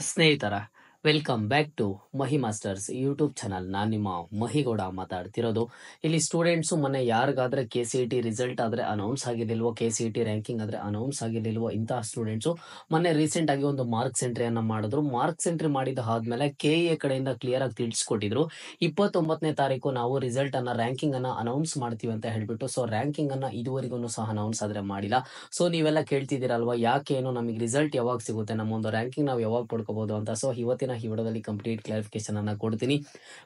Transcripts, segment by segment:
ಸ್ನೇಹಿತರ welcome back to Mahi masters YouTube channel. ನಾನು ನಿಮ್ಮ ಮಹಿಗೌಡ ಮಾತಾಡ್ತಿರೋದು. ಇಲ್ಲಿ ಸ್ಟೂಡೆಂಟ್ಸು ಮೊನ್ನೆ ಯಾರಿಗಾದ್ರೆ KCET ರಿಸಲ್ಟ್ ಆದರೆ ಅನೌನ್ಸ್ ಆಗಿರ್ಲಿಲ್ವೋ, KCET ರ್ಯಾಂಕಿಂಗ್ ಆದರೆ ಅನೌನ್ಸ್ ಆಗಿರ್ಲಿಲ್ವೋ, ಇಂತಹ ಸ್ಟೂಡೆಂಟ್ಸು ಮೊನ್ನೆ ರೀಸೆಂಟ್ ಆಗಿ ಒಂದು ಮಾರ್ಕ್ಸ್ ಎಂಟ್ರಿಯನ್ನು ಮಾಡಿದ್ರು. ಮಾರ್ಕ್ಸ್ ಎಂಟ್ರಿ ಮಾಡಿದ ಆದ್ಮೇಲೆ KE ಕಡೆಯಿಂದ ಕ್ಲಿಯರ್ ಆಗಿ ತಿಳಿಸ್ಕೊಟ್ಟಿದ್ರು, 29ನೇ ತಾರೀಕು ನಾವು ರಿಸಲ್ಟ್ ಅನ್ನ ರ್ಯಾಂಕಿಂಗ್ ಅನ್ನ ಅನೌನ್ಸ್ ಮಾಡ್ತೀವಿ ಅಂತ ಹೇಳ್ಬಿಟ್ಟು. ಸೊ ರ್ಯಾಂಕಿಂಗ್ ಅನ್ನ ಇದುವರೆಗೂ ಸಹ ಅನೌನ್ಸ್ ಆದ್ರೆ ಮಾಡಿಲ್ಲ. ಸೊ ನೀವೆಲ್ಲ ಕೇಳ್ತಿದ್ದೀರಲ್ವಾ, ಯಾಕೆ ಏನು ನಮಗೆ ರಿಸಲ್ಟ್ ಯಾವಾಗ ಸಿಗುತ್ತೆ, ನಮ್ಮ ಒಂದು ರ್ಯಾಂಕಿಂಗ್ ನಾವು ಯಾವಾಗ ಪಡ್ಕೋಬಹುದು ಅಂತ. ಸೊ ಇವತ್ತಿನ ಈ ವಿಡಿಯೋದಲ್ಲಿ ಕಂಪ್ಲೀಟ್ ಕ್ಲಾರಿಫಿಕೇಶನ್ ಅನ್ನ ಕೊಡ್ತೀನಿ.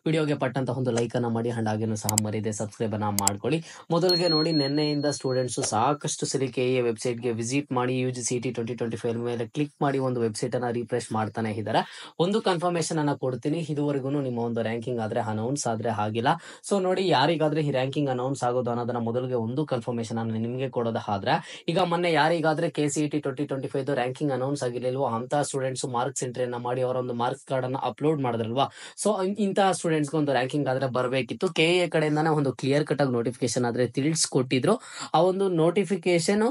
ವಿಡಿಯೋಗೆ ಪಟ್ಟಂತ ಒಂದು ಲೈಕ್ ಅನ್ನ ಮಾಡಿ, ಅಂಡ್ ಹಾಗೇನು ಸಹ ಮರೀದೆ ಸಬ್ಸ್ಕ್ರೈಬ್ ಅನ್ನ ಮಾಡ್ಕೊಳ್ಳಿ. ಮೊದಲಿಗೆ ನೋಡಿ, ನಿನ್ನೆಯಿಂದ ಸ್ಟೂಡೆಂಟ್ಸ್ ಸಾಕಷ್ಟು ಸರಿ KE ವೆಬ್ಸೈಟ್ಗೆ ವಿಸಿಟ್ ಮಾಡಿ UGCET 2025 ಮೇಲೆ ಕ್ಲಿಕ್ ಮಾಡಿ ಒಂದು ವೆಬ್ಸೈಟ್ ಅನ್ನ ರಿಫ್ರೆಶ್ ಮಾಡ್ತಾನೆ ಇದ್ದಾರೆ. ಒಂದು ಕನ್ಫರ್ಮೇಶನ್ ಅನ್ನ ಕೊಡ್ತೀನಿ, ಇದುವರೆಗೂ ನಿಮ್ಮ ಒಂದು ರ್ಯಾಂಕಿಂಗ್ ಆದ್ರೆ ಅನೌನ್ಸ್ ಆದ್ರೆ ಆಗಿಲ್ಲ. ಸೊ ನೋಡಿ, ಯಾರಿಗಾದ್ರೆ ಈ ರ್ಯಾಂಕಿಂಗ್ ಅನೌನ್ಸ್ ಆಗೋದು ಅನ್ನೋದನ್ನ ಮೊದಲಿಗೆ ಒಂದು ಕನ್ಫರ್ಮೇಶನ್ ಅನ್ನ ನಿಮಗೆ ಕೊಡೋದಾದ್ರೆ, ಈಗ ಮೊನ್ನೆ ಯಾರಿಗಾದ್ರೆ KCET 2025 ರ್ಯಾಂಕಿಂಗ್ ಅನೌನ್ಸ್ ಆಗಿರ್ಲಿಲ್ವೋ ಅಂತ ಸ್ಟೂಡೆಂಟ್ಸ್ ಮಾರ್ಕ್ಸ್ ಎಂಟ್ರಿಯನ್ನ ಮಾಡಿ ಅವರ ಒಂದು ಮಾರ್ಕ್ಸ್ ಕಾರ್ಡ್ ಅನ್ನ ಅಪ್ಲೋಡ್ ಮಾಡಿದ್ರಲ್ವಾ. ಸೊ ಇಂತಹ ಸ್ಟೂಡೆಂಟ್ಸ್ಗೆ ಒಂದು ರ್ಯಾಂಕಿಂಗ್ ಆದ್ರೆ ಬರಬೇಕಿತ್ತು. KE ಕಡೆಯಿಂದಾನೆ ಒಂದು ಕ್ಲಿಯರ್ ಕಟ್ ಆಗಿ ನೋಟಿಫಿಕೇಶನ್ ಆದ್ರೆ ತಿಳಿಸ್ಕೊಟ್ಟಿದ್ರು. ಆ ಒಂದು ನೋಟಿಫಿಕೇಶನ್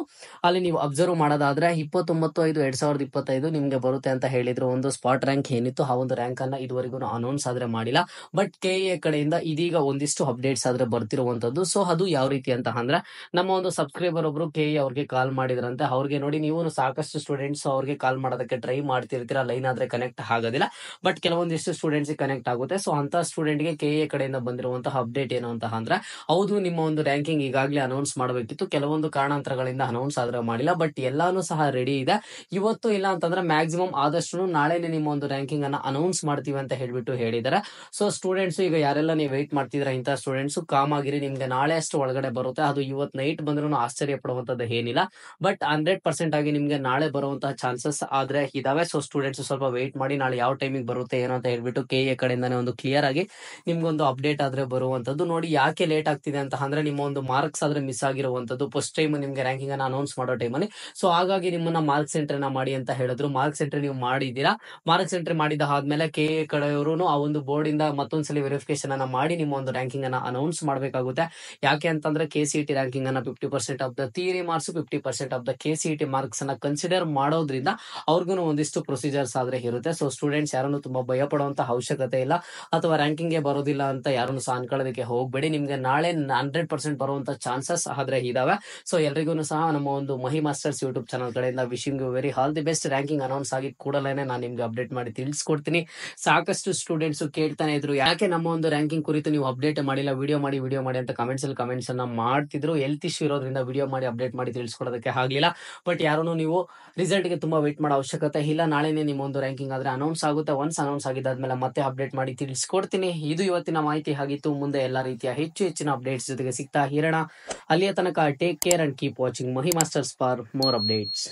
ಅಲ್ಲಿ ನೀವು ಅಬ್ಸರ್ವ್ ಮಾಡೋದಾದ್ರೆ 29/5/2025 ನಿಮ್ಗೆ ಬರುತ್ತೆ ಅಂತ ಹೇಳಿದ್ರು. ಒಂದು ಸ್ಪಾಟ್ ರ್ಯಾಂಕ್ ಏನಿತ್ತು, ಆ ಒಂದು ರ್ಯಾಂಕ್ ಅನ್ನ ಇದುವರೆಗೂ ಅನೌನ್ಸ್ ಆದ್ರೆ ಮಾಡಿಲ್ಲ. ಬಟ್ KE ಕಡೆಯಿಂದ ಇದೀಗ ಒಂದಿಷ್ಟು ಅಪ್ಡೇಟ್ಸ್ ಆದ್ರೆ ಬರ್ತಿರುವಂತದ್ದು. ಸೊ ಅದು ಯಾವ ರೀತಿ ಅಂತ ಅಂದ್ರೆ, ನಮ್ಮ ಒಂದು ಸಬ್ಸ್ಕ್ರೈಬರ್ ಒಬ್ರು KE ಅವ್ರಿಗೆ ಕಾಲ್ ಮಾಡಿದ್ರಂತೆ. ಅವ್ರಿಗೆ ನೋಡಿ, ನೀವು ಸಾಕಷ್ಟು ಸ್ಟೂಡೆಂಟ್ಸ್ ಅವ್ರಿಗೆ ಕಾಲ್ ಮಾಡೋದಕ್ಕೆ ಟ್ರೈ ಮಾಡ್ತಿರ್ತೀರಾ, ಲೈನ್ ಆದ್ರೆ ಕನೆಕ್ಟ್ ಆಗೋದಿಲ್ಲ. ಬಟ್ ಕೆಲವೊಂದಿಷ್ಟು ಸ್ಟೂಡೆಂಟ್ಸ್ ಕನೆಕ್ಟ್ ಆಗುತ್ತೆ. ಸೊ ಅಂತ ಸ್ಟೂಡೆಂಟ್ ಗೆ KE ಕಡೆಯಿಂದ ಬಂದಿರುವಂತಹ ಅಪ್ಡೇಟ್ ಏನು ಅಂತ ಅಂದ್ರೆ, ಹೌದು ನಿಮ್ಮ ಒಂದು ರ್ಯಾಂಕಿಂಗ್ ಈಗಾಗಲೇ ಅನೌನ್ಸ್ ಮಾಡಬೇಕಿತ್ತು, ಕೆಲವೊಂದು ಕಾರಣಾಂತರಗಳಿಂದ ಅನೌನ್ಸ್ ಆದ್ರೆ ಮಾಡಿಲ್ಲ. ಬಟ್ ಎಲ್ಲಾನು ಸಹ ರೆಡಿ ಇದೆ. ಇವತ್ತು ಇಲ್ಲ ಅಂತಂದ್ರೆ ಮ್ಯಾಕ್ಸಿಮಮ್ ಆದಷ್ಟು ನಾಳೆನೆ ನಿಮ್ಮ ಒಂದು ರ್ಯಾಂಕಿಂಗ್ ಅನ್ನ ಅನೌನ್ಸ್ ಮಾಡ್ತೀವಿ ಅಂತ ಹೇಳ್ಬಿಟ್ಟು ಹೇಳಿದ್ದಾರೆ. ಸೊ ಸ್ಟೂಡೆಂಟ್ಸ್ ಈಗ ಯಾರೆಲ್ಲ ನೀವು ವೆಯ್ಟ್ ಮಾಡ್ತಿದ್ರ, ಇಂತಹ ಸ್ಟೂಡೆಂಟ್ಸ್ ಕಾಮ್ ಆಗಿರಿ, ನಿಮ್ಗೆ ನಾಳೆ ಅಷ್ಟು ಒಳಗಡೆ ಬರುತ್ತೆ. ಅದು ಇವತ್ತು ನೈಟ್ ಬಂದ್ರೂ ಆಶ್ಚರ್ಯ ಪಡುವಂತದ್ದು ಏನಿಲ್ಲ. ಬಟ್ 100% ಆಗಿ ನಿಮ್ಗೆ ನಾಳೆ ಬರುವಂತಹ ಚಾನ್ಸಸ್ ಆದ್ರೆ ಇದಾವೆ. ಸೊ ಸ್ಟೂಡೆಂಟ್ಸ್ ಸ್ವಲ್ಪ ವೆಯ್ಟ್ ಮಾಡಿ, ನಾಳೆ ಯಾವ ಟೈಮಿಗೆ ಬರುತ್ತೆ ಏನೋ ಅಂತ ಹೇಳ್ಬಿಟ್ಟು KE ಕಡೆಯಿಂದಾನೆ ಒಂದು ಕ್ಲಿಯರ್ ಆಗಿ ನಿಮ್ಗೊಂದು ಅಪ್ಡೇಟ್ ಆದ್ರೆ ಬರುವಂತದ್ದು. ನೋಡಿ, ಯಾಕೆ ಲೇಟ್ ಆಗ್ತಿದೆ ಅಂತ ಅಂದ್ರೆ, ನಿಮ್ಮ ಒಂದು ಮಾರ್ಕ್ಸ್ ಆದ್ರೆ ಮಿಸ್ ಆಗಿರುವಂತದ್ದು ಫಸ್ಟ್ ಟೈಮ್ ನಿಮ್ಗೆ ರ್ಯಾಂಕಿಂಗ್ ಅನ್ನ ಅನೌನ್ಸ್ ಮಾಡೋ ಟೈಮಲ್ಲಿ. ಸೊ ಹಾಗಾಗಿ ನಿಮ್ಮನ್ನ ಮಾರ್ಕ್ಸ್ ಎಂಟ್ರಿನ ಮಾಡಿ ಅಂತ ಹೇಳಿದ್ರು. ಮಾರ್ಕ್ಸ್ ಎಂಟ್ರಿ ನೀವು ಮಾಡಿದ್ದೀರಾ. ಮಾರ್ಕ್ಸ್ ಎಂಟ್ರಿ ಮಾಡಿದ ಆದ್ಮೇಲೆ KE ಕಡೆಯವರು ಆ ಒಂದು ಬೋರ್ಡ್ ಇಂದ ಮತ್ತೊಂದ್ಸಲಿ ವೆರಿಫಿಕೇಶನ್ ಅನ್ನ ಮಾಡಿ ನಿಮ್ಮ ಒಂದು ರ್ಯಾಂಕಿಂಗ್ ಅನ್ನ ಅನೌನ್ಸ್ ಮಾಡಬೇಕಾಗುತ್ತೆ. ಯಾಕೆ ಅಂತಂದ್ರೆ, KCET ರ್ಯಾಂಕಿಂಗ್ ಅನ್ನ 50% of the theory marks, 50% of the KCET marks ಅನ್ನ ಕನ್ಸಿಡರ್ ಮಾಡೋದ್ರಿಂದ ಅವ್ರಿಗೂ ಒಂದಿಷ್ಟು ಪ್ರೊಸೀಜರ್ಸ್ ಆದ್ರೆ ಇರುತ್ತೆ. ಸೊ ಸ್ಟೂಡೆಂಟ್ಸ್ ಯಾರನ್ನು ತುಂಬಾ ಭಯ ಪಡುವಂತ ಅವಶ್ಯಕತೆ ಇಲ್ಲ, ಅಥವಾ ರ್ಯಾಂಕಿಂಗ್ ಗೆ ಬರೋದಿಲ್ಲ ಅಂತ ಯಾರನ್ನು ಸಹ ಅನ್ಕೊಳ್ಳೋದಕ್ಕೆ ಹೋಗ್ಬೇಡಿ. ನಿಮ್ಗೆ ನಾಳೆ 100% ಬರುವಂತ ಚಾನ್ಸಸ್ ಆದ್ರೆ ಇದಾವೆ. ಸೊ ಎಲ್ರಿಗೂ ಸಹ ನಮ್ಮ ಒಂದು ಮಹಿ ಮಾಸ್ಟರ್ಸ್ ಯೂಟ್ಯೂಬ್ ಚಾನಲ್ ಕಡೆಯಿಂದ wishing you very all the best. Ranking announce ಆಗಿ ಕೂಡಲೇ ನಾನು ನಿಮ್ಗೆ ಅಪ್ಡೇಟ್ ಮಾಡಿ ತಿಳಿಸ್ಕೊಡ್ತೀನಿ. ಸಾಕಷ್ಟು ಸ್ಟೂಡೆಂಟ್ಸ್ ಕೇಳ್ತಾನೆ ಇದ್ರು, ಯಾಕೆ ನಮ್ಮ ಒಂದು ರ್ಯಾಂಕಿಂಗ್ ಕುರಿತು ನೀವು ಅಪ್ಡೇಟ್ ಮಾಡಿಲ್ಲ, ವಿಡಿಯೋ ಮಾಡಿ ಅಂತ ಕಮೆಂಟ್ಸ್ ಅನ್ನ ಮಾಡ್ತಿದ್ರು. ಹೆಲ್ತ್ ಇಶ್ಯೂ ಇರೋದ್ರಿಂದ ವಿಡಿಯೋ ಮಾಡಿ ಅಪ್ಡೇಟ್ ಮಾಡಿ ತಿಳಿಸ್ಕೊಡೋದಕ್ಕೆ ಆಗ್ಲಿಲ್ಲ. ಬಟ್ ಯಾರು ನೀವು ರಿಸಲ್ಟ್ ಗೆ ತುಂಬಾ ವೇಟ್ ಮಾಡೋ ಅವಶ್ಯಕತೆ ಇಲ್ಲ. ನಾಳೆನೇ ನಿಮ್ಮ ಒಂದು ರ್ಯಾಂಕಿಂಗ್ ಆದ್ರೆ ಅನೌನ್ಸ್ ಆಗುತ್ತೆ. ಒನ್ಸ್ ಅನೌನ್ಸ್ ಆಗಿದ್ದಾದ್ಮೇಲೆ ಮತ್ತೆ ಅಪ್ಡೇಟ್ ಮಾಡಿ ತಿಳಿಸ್ಕೊಡ್ತೀನಿ. ಇದು ಇವತ್ತಿನ ಮಾಹಿತಿ ಆಗಿತ್ತು. ಮುಂದೆ ಎಲ್ಲಾ ರೀತಿಯ ಹೆಚ್ಚಿನ ಅಪ್ಡೇಟ್ಸ್ ಜೊತೆಗೆ ಸಿಗ್ತಾ ಇರೋಣ. ಅಲ್ಲಿಯ ತನಕ take care and keep watching Mahi masters for more updates.